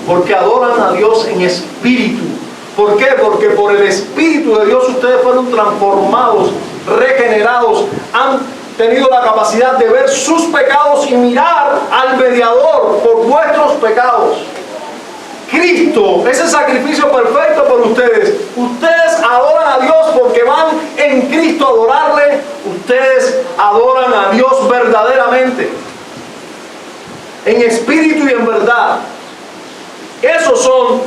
porque adoran a Dios en espíritu. ¿Por qué? Porque por el espíritu de Dios ustedes fueron transformados, regenerados, han tenido la capacidad de ver sus pecados y mirar al mediador por vuestros pecados. Cristo, ese sacrificio perfecto por ustedes. Ustedes adoran a Dios porque van en Cristo a adorarle. Ustedes adoran a Dios verdaderamente, en espíritu y en verdad. Esos son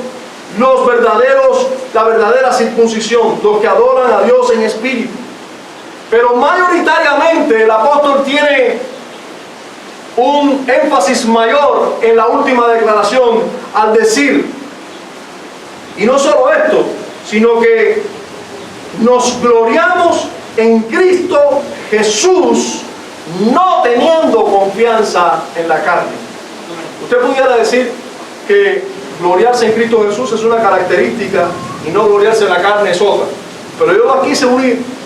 los verdaderos, la verdadera circuncisión, los que adoran a Dios en espíritu. Pero mayoritariamente el apóstol tiene un énfasis mayor en la última declaración al decir, y no solo esto, sino que nos gloriamos en Cristo Jesús, no teniendo confianza en la carne. Usted pudiera decir que gloriarse en Cristo Jesús es una característica y no gloriarse en la carne es otra, pero yo la quise unir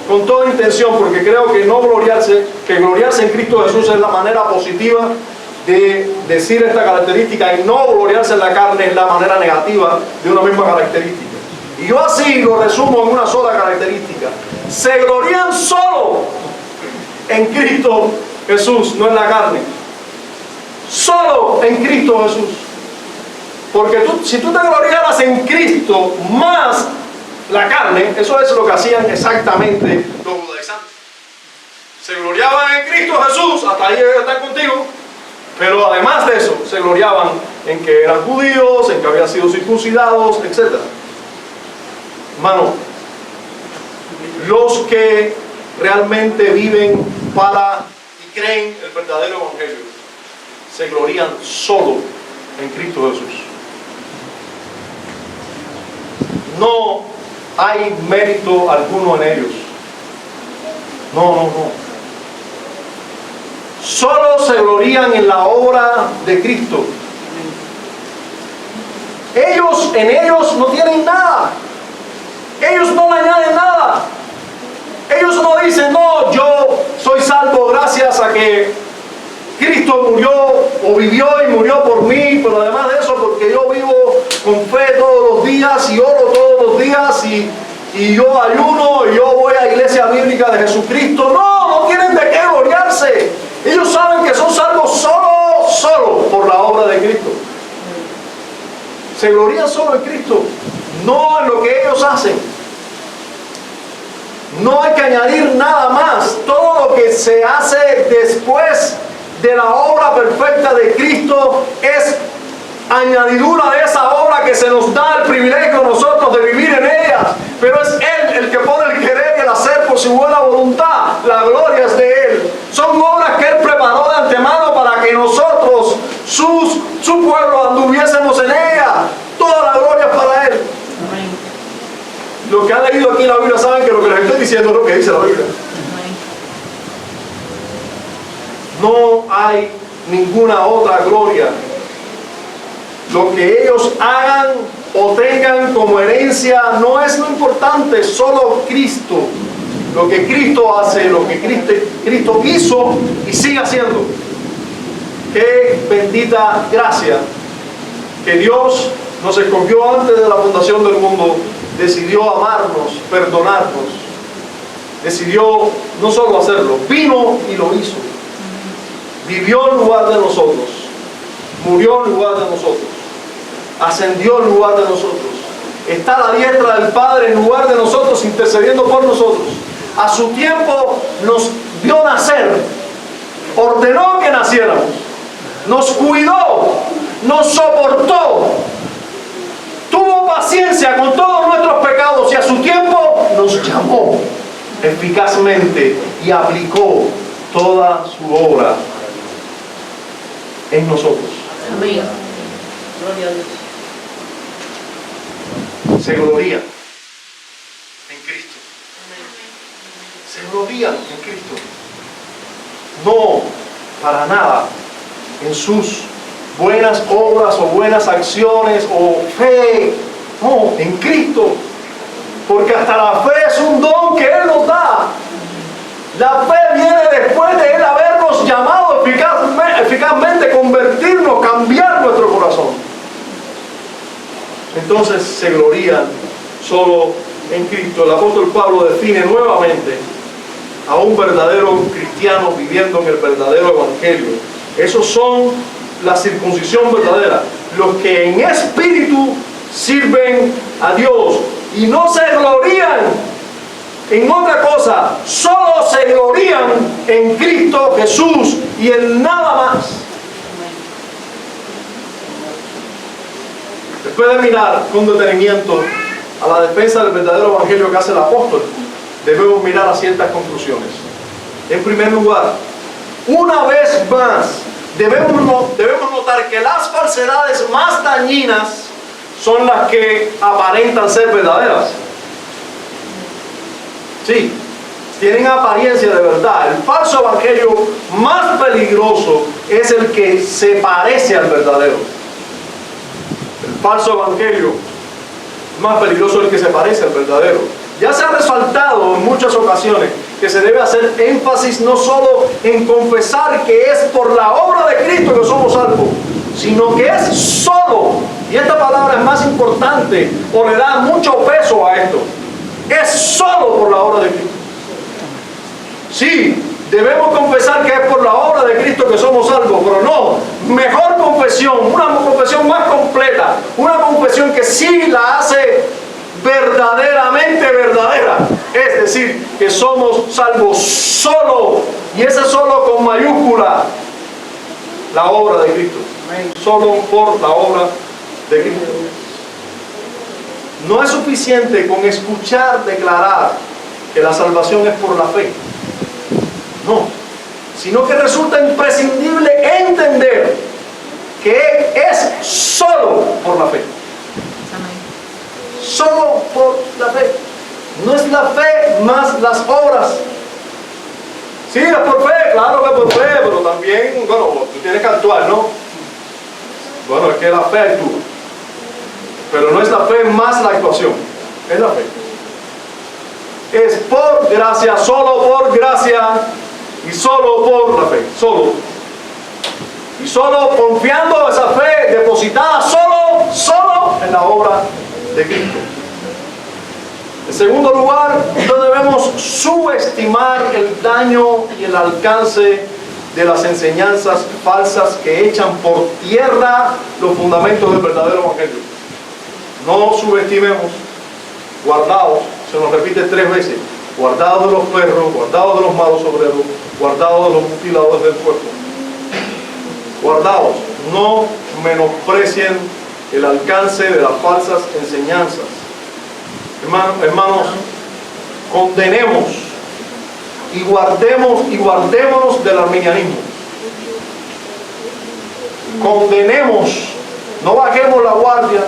con toda intención, porque creo que gloriarse en Cristo Jesús es la manera positiva de decir esta característica, y no gloriarse en la carne es la manera negativa de una misma característica. Y yo así lo resumo en una sola característica: se glorían solo en Cristo Jesús, no en la carne. Solo en Cristo Jesús. Porque si tú te gloriaras en Cristo más la carne, eso es lo que hacían exactamente los judaizantes. Se gloriaban en Cristo Jesús, hasta ahí están contigo, pero además de eso, se gloriaban en que eran judíos, en que habían sido circuncidados, etc. Hermano, los que realmente viven para y creen el verdadero evangelio se glorían solo en Cristo Jesús. No hay mérito alguno en ellos. No. Solo se glorían en la obra de Cristo. En ellos no tienen nada. Ellos no le añaden nada. Ellos no dicen: no, yo soy salvo gracias a que Cristo murió o vivió y murió por mí, pero además de eso, porque yo vivo con fe todos los días y oro todos los días y yo ayuno y yo voy a la iglesia bíblica de Jesucristo. No tienen de qué gloriarse. Ellos saben que son salvos solo por la obra de Cristo. Se glorían solo en Cristo, no en lo que ellos hacen. No hay que añadir nada más. Todo lo que se hace después de la obra perfecta de Cristo es añadidura de esa obra que se nos da el privilegio a nosotros de vivir en ella. Pero es Él el que pone el querer y el hacer por su buena voluntad. La gloria es de Él. Son obras que Él preparó de antemano para que nosotros, su pueblo, anduviésemos en ella. Toda la gloria es para Él.
Amén.
Los que han leído aquí la Biblia saben que lo que les estoy diciendo es lo que dice la Biblia. No hay ninguna otra gloria. Lo que ellos hagan o tengan como herencia no es lo importante, solo Cristo. Lo que Cristo hace, lo que Cristo hizo y sigue haciendo. Qué bendita gracia que Dios nos escogió antes de la fundación del mundo, decidió amarnos, perdonarnos, decidió no solo hacerlo, vino y lo hizo. Vivió en lugar de nosotros, murió en lugar de nosotros, ascendió en lugar de nosotros, está a la diestra del Padre en lugar de nosotros, intercediendo por nosotros. A su tiempo nos vio nacer, ordenó que naciéramos, nos cuidó, nos soportó, tuvo paciencia con todos nuestros pecados y a su tiempo nos llamó eficazmente y aplicó toda su obra en nosotros.
Amén. Gloria a Dios.
Se glorían en Cristo. Se glorían en Cristo. No para nada en sus buenas obras o buenas acciones o fe. No, en Cristo. Porque hasta la fe es un don que Él nos da. La fe viene después de Él habernos llamado eficazmente, convertirnos, cambiar nuestro corazón. Entonces se glorían solo en Cristo. El apóstol Pablo define nuevamente a un verdadero cristiano viviendo en el verdadero evangelio. Esos son la circuncisión verdadera, los que en espíritu sirven a Dios y no se glorían en otra cosa, solo se glorían en Cristo Jesús y en nada más. Después de mirar con detenimiento a la defensa del verdadero evangelio que hace el apóstol, debemos mirar a ciertas conclusiones. En primer lugar, una vez más, debemos notar que las falsedades más dañinas son las que aparentan ser verdaderas. Sí, tienen apariencia de verdad. El falso evangelio más peligroso es el que se parece al verdadero. El falso evangelio más peligroso es el que se parece al verdadero. Ya se ha resaltado en muchas ocasiones que se debe hacer énfasis no solo en confesar que es por la obra de Cristo que somos salvos, sino que es solo, y esta palabra es más importante o le da mucho peso a esto, es solo por la obra de Cristo. Sí, debemos confesar que es por la obra de Cristo que somos salvos, pero no, mejor confesión, una confesión más completa, una confesión que sí la hace verdaderamente verdadera, es decir, que somos salvos solo, y ese solo con mayúscula, la obra de Cristo, solo por la obra de Cristo. No es suficiente con escuchar declarar que la salvación es por la fe, no, sino que resulta imprescindible entender que es solo por la fe. Solo por la fe. No es la fe más las obras. Sí, es por fe, claro que es por fe, pero también, bueno, tú tienes que actuar, ¿no? Bueno, es que la fe actúa. Pero no es la fe más la actuación, es la fe. Es por gracia, solo por gracia y solo por la fe, solo. Y solo confiando esa fe depositada solo en la obra de Cristo. En segundo lugar, no debemos subestimar el daño y el alcance de las enseñanzas falsas que echan por tierra los fundamentos del verdadero evangelio. No subestimemos, guardaos, se nos repite 3 veces, guardaos de los perros, guardaos de los malos obreros, guardaos de los mutiladores del cuerpo. Guardaos, no menosprecien el alcance de las falsas enseñanzas. Hermanos, condenemos y guardémonos del arminianismo. Condenemos, no bajemos la guardia,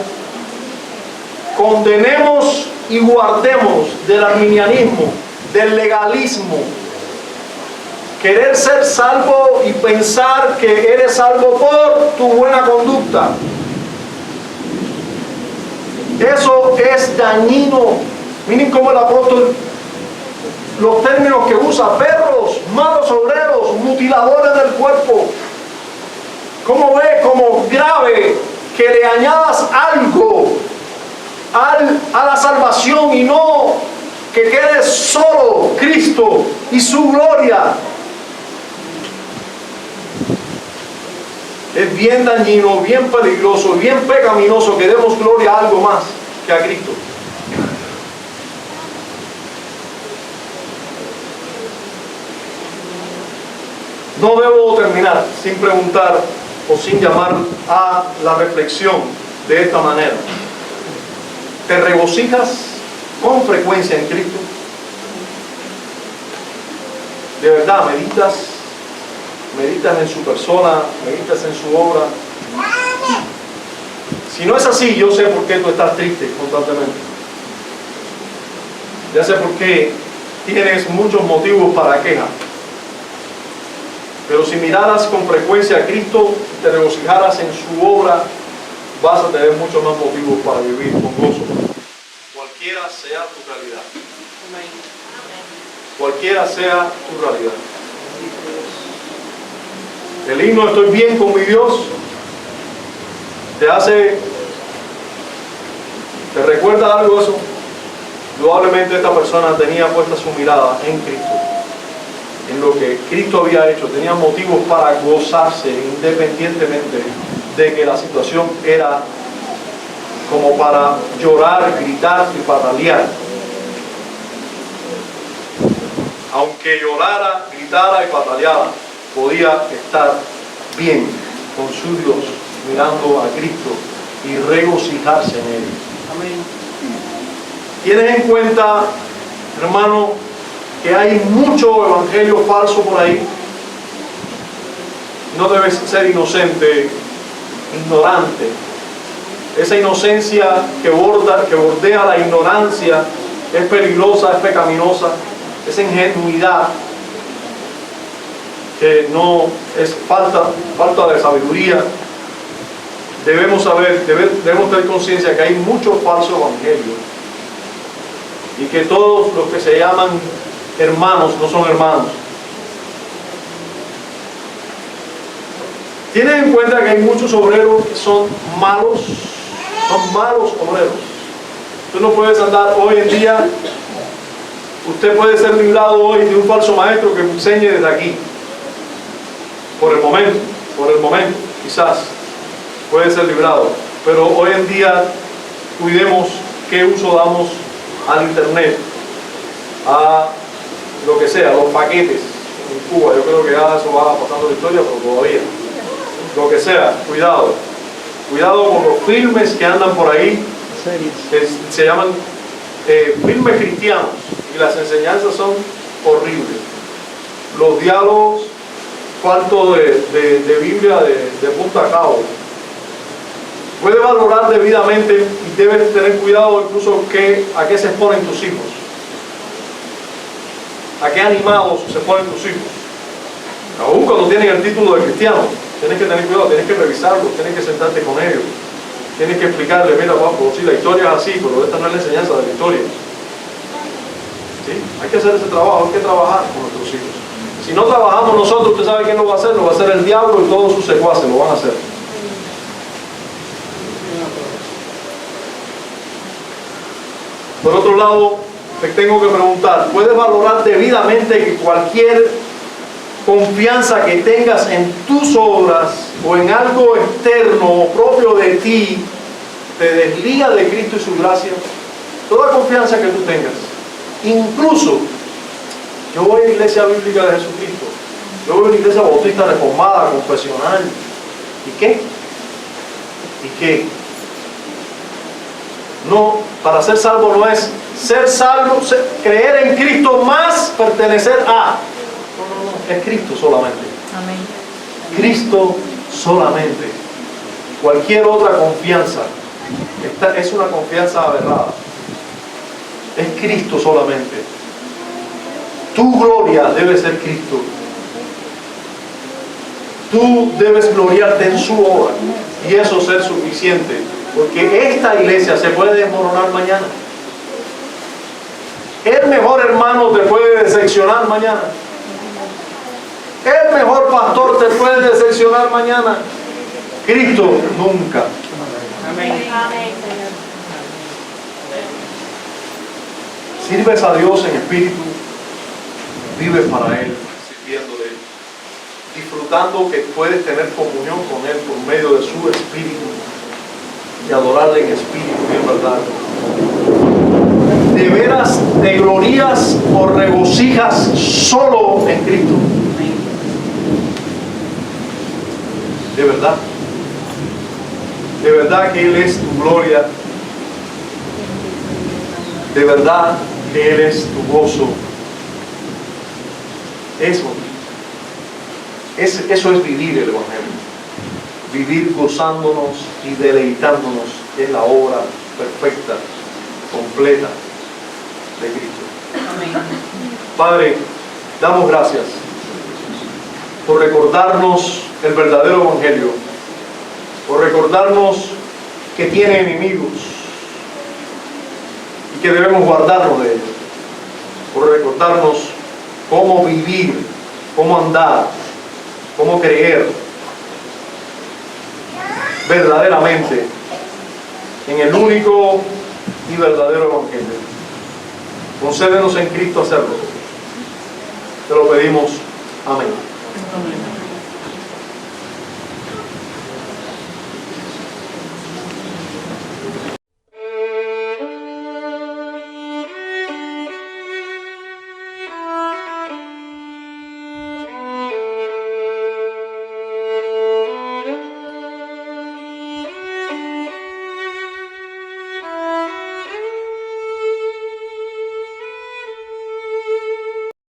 condenemos y guardémonos del arminianismo, del legalismo. Querer ser salvo y pensar que eres salvo por tu buena conducta. Eso es dañino. Miren cómo el apóstol, los términos que usa: perros, malos obreros, mutiladores del cuerpo. ¿Cómo ve como grave que le añadas algo a la salvación y no que quede solo Cristo y su gloria? Es bien dañino, bien peligroso, bien pecaminoso que demos gloria a algo más que a Cristo. No debo terminar sin preguntar o sin llamar a la reflexión de esta manera. ¿Te regocijas con frecuencia en Cristo? ¿De verdad meditas en su persona, meditas en su obra? Si no es así, yo sé por qué tú estás triste constantemente. Ya sé por qué tienes muchos motivos para queja. Pero si miraras con frecuencia a Cristo, te regocijaras en su obra, vas a tener muchos más motivos para vivir con gozo. Cualquiera sea tu realidad. Cualquiera sea tu realidad. El himno "Estoy bien con mi Dios" te recuerda algo eso. Probablemente esta persona tenía puesta su mirada en Cristo, en lo que Cristo había hecho. Tenía motivos para gozarse independientemente de que la situación era como para llorar, gritar y patalear. Aunque llorara, gritara y pataleara, podía estar bien con su Dios, mirando a Cristo y regocijarse en Él.
Amén.
Tienes en cuenta, hermano, que hay mucho evangelio falso por ahí. No debes ser inocente, ignorante. Esa inocencia que bordea la ignorancia es peligrosa, es pecaminosa. Esa ingenuidad que no es falta de sabiduría. Debemos tener conciencia que hay mucho falso evangelio y que todos los que se llaman hermanos no son hermanos. Tienen en cuenta que hay muchos obreros que son malos obreros. Tú no puedes andar hoy en día, usted puede ser librado hoy de un falso maestro que enseñe desde aquí. Por el momento, quizás puede ser librado. Pero hoy en día, cuidemos qué uso damos al internet, a lo que sea, los paquetes. En Cuba, yo creo que ya eso va pasando la historia, pero todavía. Lo que sea, cuidado. Cuidado con los filmes que andan por ahí, que se llaman filmes cristianos, y las enseñanzas son horribles. Los diálogos faltos de Biblia de punta a cabo. Puedes valorar debidamente y debes tener cuidado incluso a qué se exponen tus hijos, a qué animados se exponen tus hijos. Aún cuando tienen el título de cristiano, tienes que tener cuidado, tienes que revisarlos, tienes que sentarte con ellos, tienes que explicarles: mira, papá, si la historia es así, pero esta no es la enseñanza de la historia. ¿Sí? Hay que hacer ese trabajo, hay que trabajar con nuestros hijos. Si no trabajamos nosotros, usted sabe quién lo va a hacer, lo va a hacer el diablo y todos sus secuaces lo van a hacer. Por otro lado, te tengo que preguntar: ¿puedes valorar debidamente que cualquier confianza que tengas en tus obras o en algo externo o propio de ti te desliga de Cristo y su gracia, toda confianza que tú tengas, incluso yo voy a la iglesia bíblica de Jesucristo, yo voy a una iglesia bautista reformada, confesional, ¿y qué? ¿Y qué? No, para ser salvo no es ser salvo, creer en Cristo más pertenecer a. No, es Cristo solamente.
Amén.
Cristo solamente. Cualquier otra confianza es una confianza aberrada. Es Cristo solamente. Tu gloria debe ser Cristo. Tú debes gloriarte en su obra y eso ser suficiente, porque esta iglesia se puede desmoronar mañana. El mejor hermano te puede decepcionar mañana. El mejor pastor te puede decepcionar mañana. Cristo nunca.
Amén.
Sirves a Dios en espíritu, vives para Él, sirviéndole, disfrutando que puedes tener comunión con Él por medio de su espíritu y adorarle en espíritu y en verdad. ¿De veras te glorías o regocijas solo en Cristo? ¿De verdad? ¿De verdad que Él es tu gloria? ¿De verdad que Él es tu gozo? Eso es vivir el Evangelio. Vivir gozándonos y deleitándonos en la obra perfecta, completa de Cristo.
Amén.
Padre, damos gracias por recordarnos el verdadero Evangelio, por recordarnos que tiene enemigos y que debemos guardarnos de ellos, por recordarnos cómo vivir, cómo andar, cómo creer verdaderamente en el único y verdadero Evangelio. Concédenos en Cristo hacerlo. Te lo pedimos. Amén.